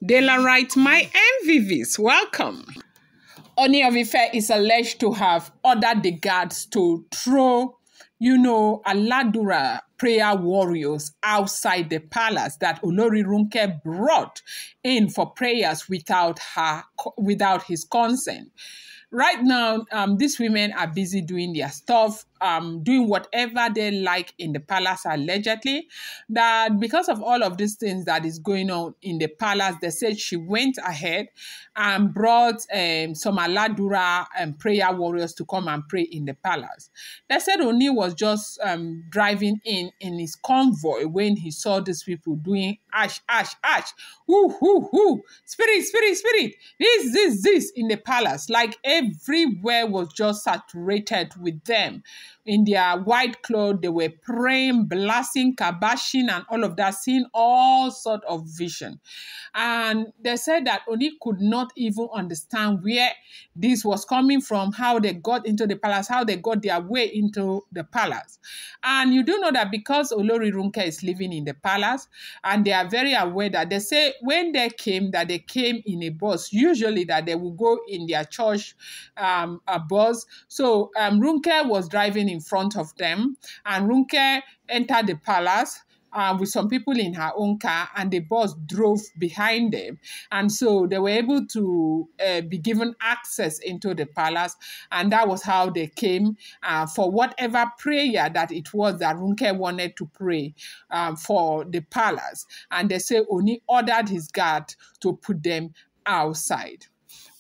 Dela writes, my MVVs, welcome. Ooni of Ife is alleged to have ordered the guards to throw, Aladura prayer warriors outside the palace that Olori Ronke brought in for prayers without his consent. Right now, these women are busy doing their stuff, doing whatever they like in the palace, allegedly. That because of all of these things that is going on in the palace, they said she went ahead and brought some Aladura prayer warriors to come and pray in the palace. They said Ooni was just driving in his convoy when he saw these people doing ash, spirit, this in the palace. Like everywhere was just saturated with them. In their white clothes, they were praying, blasting, kabashing, and all of that, seeing all sort of vision. And they said that Ooni could not even understand where this was coming from, how they got into the palace, how they got their way into the palace. And you do know that because Olori Ronke is living in the palace, and they are very aware that they say when they came, that they came in a bus, usually that they will go in their church a bus. So Ronke was driving in front of them, and Ronke entered the palace with some people in her own car, and the bus drove behind them. And so they were able to be given access into the palace, and that was how they came for whatever prayer that it was that Ronke wanted to pray for the palace. And they say Ooni ordered his guard to put them outside.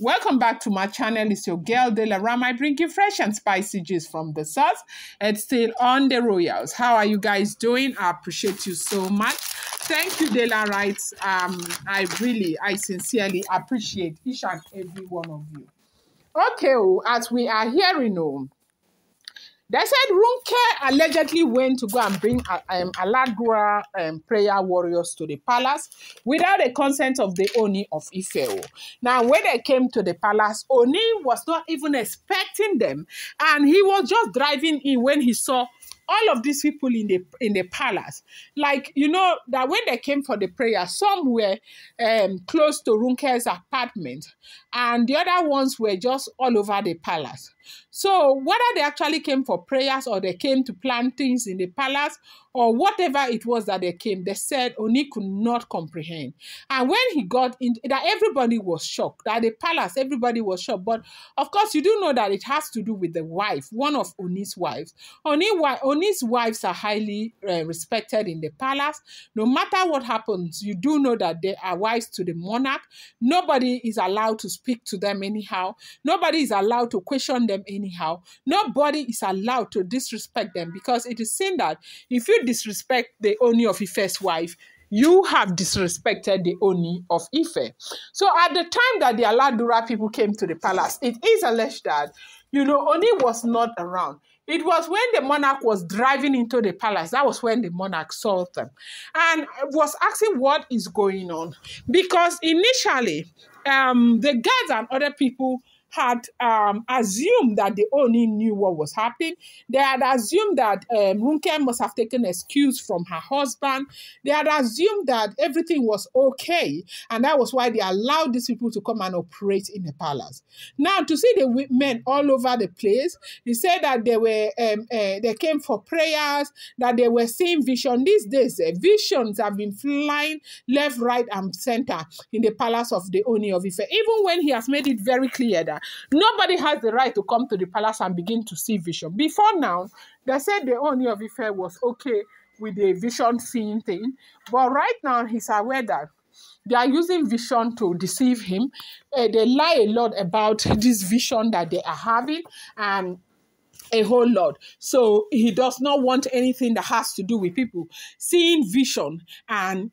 Welcome back to my channel. It's your girl Dela Ram. I bring you fresh and spicy gist from the source. It's still on the Royals. How are you guys doing? I appreciate you so much. Thank you, Dela writes. I sincerely appreciate each and every one of you. Okay, as we are hearing, they said Ronke allegedly went to go and bring Aladura prayer warriors to the palace without the consent of the Ooni of Ife. Now, when they came to the palace, Ooni was not even expecting them, and he was just driving in when he saw all of these people in the palace. Like, that when they came for the prayer, some were close to Ronke's apartment, and the other ones were just all over the palace. So whether they actually came for prayers or they came to plant things in the palace or whatever it was that they came, they said Ooni could not comprehend. And when he got in, that everybody was shocked. That the palace, everybody was shocked. But of course, you do know that it has to do with the wife, one of Ooni's wives. Ooni's wives are highly respected in the palace. No matter what happens, you do know that they are wives to the monarch. Nobody is allowed to speak to them anyhow. Nobody is allowed to question them anyhow. Nobody is allowed to disrespect them, because it is seen that if you disrespect the Ooni of Ife's wife, you have disrespected the Ooni of Ife. So at the time that the Aladura people came to the palace, it is alleged that, Ooni was not around. It was when the monarch was driving into the palace. That was when the monarch saw them and was asking what is going on. Because initially, the guards and other people had assumed that the Ooni knew what was happening. They had assumed that Ronke must have taken excuse from her husband. They had assumed that everything was okay, and that was why they allowed these people to come and operate in the palace. Now, to see the men all over the place, he said that they came for prayers, that they were seeing vision. These days, visions have been flying left, right, and center in the palace of the Ooni of Ife, even when he has made it very clear that nobody has the right to come to the palace and begin to see vision. Before now, they said the Ooni of Ife was okay with the vision seeing thing, but right now he's aware that they are using vision to deceive him. They lie a lot about this vision that they are having, and a whole lot. So he does not want anything that has to do with people seeing vision and,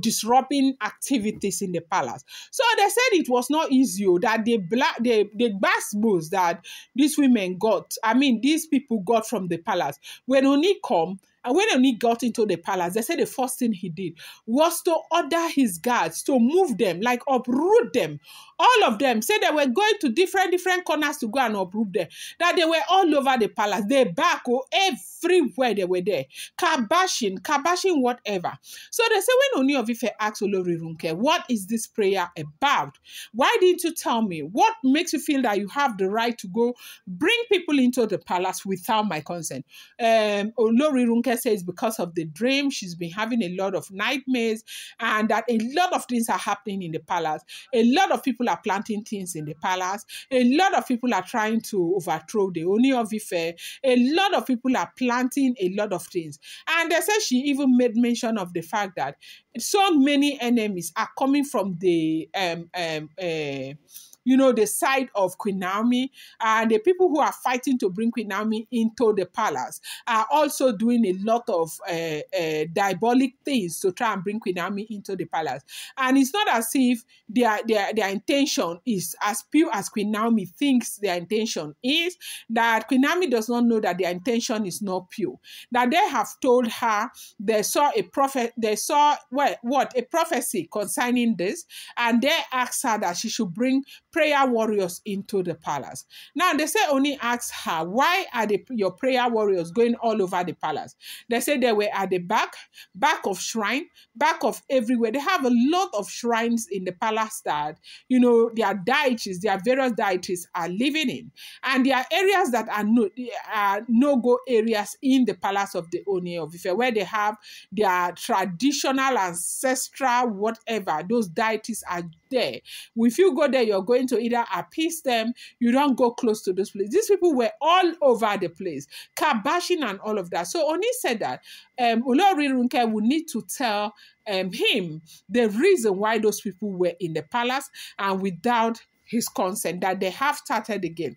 disrupting activities in the palace. So they said it was not easy, that the bass that these women got, these people got from the palace. When Ooni come, And when Oni got into the palace, they said the first thing he did was to order his guards to move them, like uproot them. All of them said they were going to different corners to go and uproot them. That they were all over the palace. They back, everywhere they were there. Kabashing, whatever. So they say when Ooni of Ife asked Olori Ronke, what is this prayer about? Why didn't you tell me? What makes you feel that you have the right to go bring people into the palace without my consent? Olori Ronke says because of the dream, she's been having a lot of nightmares and that a lot of things are happening in the palace. A lot of people are planting things in the palace. A lot of people are trying to overthrow the Ooni of Ife. A lot of people are planting a lot of things. And they said she even made mention of the fact that so many enemies are coming from the the side of Queen Naomi, and the people who are fighting to bring Queen Naomi into the palace are also doing a lot of diabolic things to try and bring Queen Naomi into the palace. And it's not as if their intention is as pure as Queen Naomi thinks their intention is, that Queen Naomi does not know that their intention is not pure. That they have told her they saw a prophecy concerning this, and they asked her that she should bring prayer warriors into the palace. Now, they say Oni asked her, why are your prayer warriors going all over the palace? They say they were at the back of shrine, back of everywhere. They have a lot of shrines in the palace that, their deities, their various deities are living in. And there are areas that are no-go areas in the palace of the Ooni of Ife, where they have their traditional, ancestral, whatever, those deities are there. If you go there, you're going to either appease them, you don't go close to those places. These people were all over the place, kabashing and all of that. So Oni said that Olori Ronke would need to tell him the reason why those people were in the palace and without his consent, that they have started again.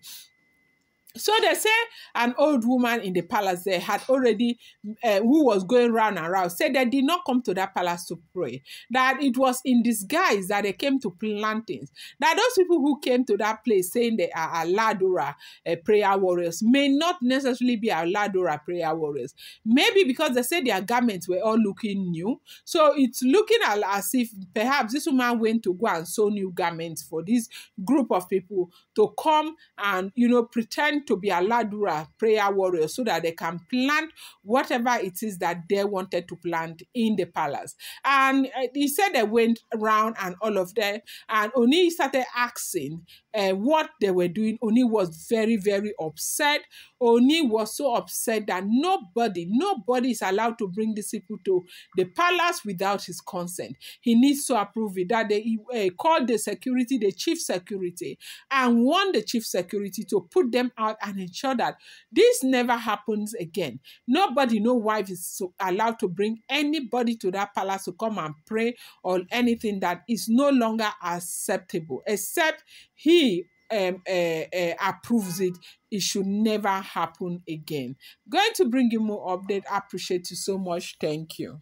So they say an old woman in the palace there had already, who was going round and round, said they did not come to that palace to pray. That it was in disguise that they came to plant things. That those people who came to that place saying they are Aladura prayer warriors may not necessarily be Aladura prayer warriors. Maybe because they said their garments were all looking new. So it's looking as if perhaps this woman went to go and sew new garments for this group of people to come and, pretend to be Aladura prayer warriors so that they can plant whatever it is that they wanted to plant in the palace. And he said they went around and all of that. And Oni started asking what they were doing. Oni was very, very upset. Oni was so upset that nobody is allowed to bring these people to the palace without his consent. He needs to approve it. That they called the chief security, and warned the chief security to put them out and ensure that this never happens again. Nobody, no wife is allowed to bring anybody to that palace to come and pray or anything that is no longer acceptable, except he approves it. It should never happen again. Going to bring you more update. I appreciate you so much. Thank you.